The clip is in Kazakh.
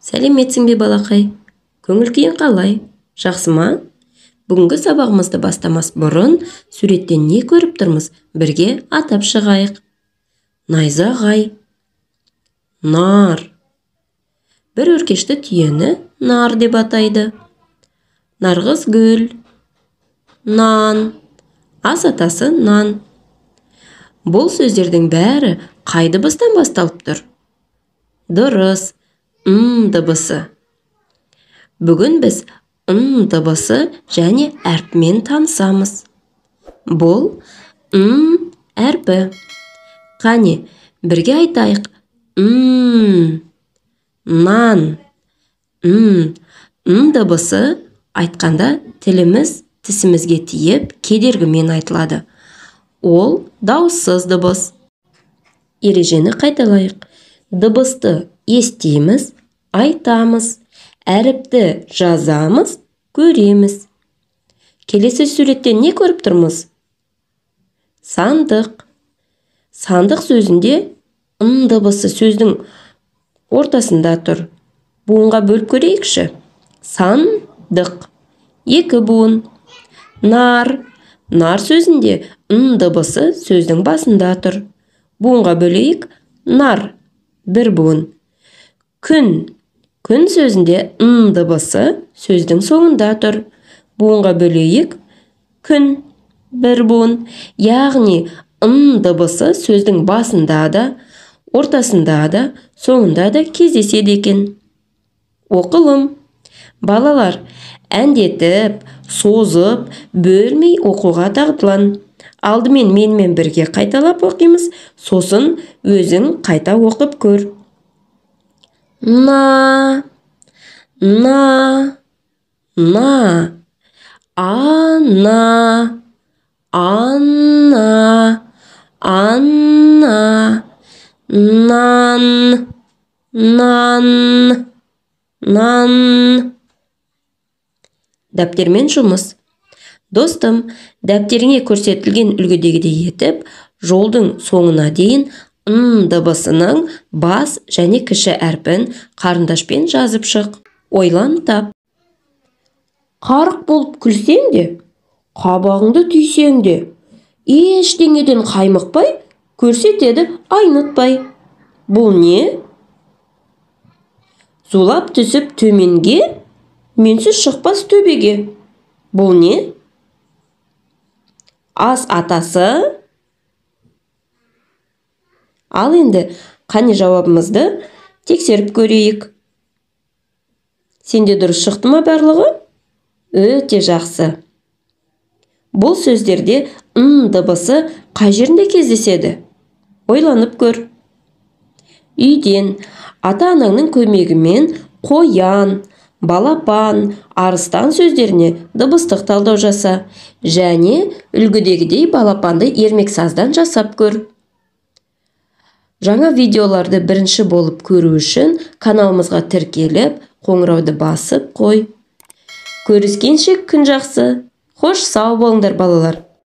Сәлеметсің бе балақай? Көңіл-күйің қалай? Жақсы ма? Бүгінгі сабағымызды бастамас бұрын суреттен не көріп тұрмыз? Бірге атап шығайық. Найзағай, нар. Бір өркешті түйені нар деп атайды. Нарғыз гүл, нан. Ас атасы нан. Бұл сөздердің бәрі қай дыбыстан басталып тұр? Дұрыс, дыбысы. Бүгін біз дыбысы және әрпімен танысамыз. Бұл әрпі. Қане, бірге айтайық. Нан. Дыбысы айтқанда тіліміз тісімізге тиіп, кедергімен айтылады. Ол дауыссыз дыбыс. Ережені қайталайық. Дыбысты естиміз, айтамыз, әріпті жазамыз, көреміз. Келесі суреттен не көріп тұрмыз? Сандық. Сандық сөзінде дыбысы сөздің ортасында тұр. Буынға бөліп көрейікші. Сандық. 2 буын. Нар. Нар сөзінде дыбысы сөздің басында тұр. Буынға бөлейік. Нар. 1 буын. Күн. Күн сөзінде дыбысы сөздің соңында тұр. Буынға бөлейік. Күн. 1 буын. Яғни дыбысы сөздің басында да, ортасында да, соңында да кездеседі екен. Оқылым. Балалар, әндетіп, созып, бөлмей оқуға дағдылан. Алдымен менімен бірге қайталап оқимыз, сосын өзің қайта оқып көр. На, на, на, ана, анна, анна, нан, нан, нан. Дәптермен жұмыс. Достым, дәптеріңе көрсетілген үлгідегідей етіп, жолдың соңына дейін дыбысының бас және кіші әрпін қарындашпен жазып шық. Ойлан тап. Қарық болып күлсең де, қабағыңды түйсең де, ештеңеден қаймықпай, көрсетеді айнытпай. Бұл не? Зулап түсіп төменге, менсіз шықпас төбеге. Бұл не? Ас атасы. Ал енді қане жауабымызды тексеріп көрейік. Сенде дұрыс шықты ма барлығы? Өте жақсы. Бұл сөздерде дыбысы қай жерінде кездеседі? Ойланып көр. Үйден, ата-анаңның көмегімен қоян, балапан, арыстан сөздеріне дыбыстық талдау жаса. Және үлгідегідей балапанды ермексаздан жасап көр. Жаңа видеоларды бірінші болып көру үшін каналымызға тіркеліп, қоңырауды басып қой. Көріскенше күн жақсы. Хош сау болыңдар балалар.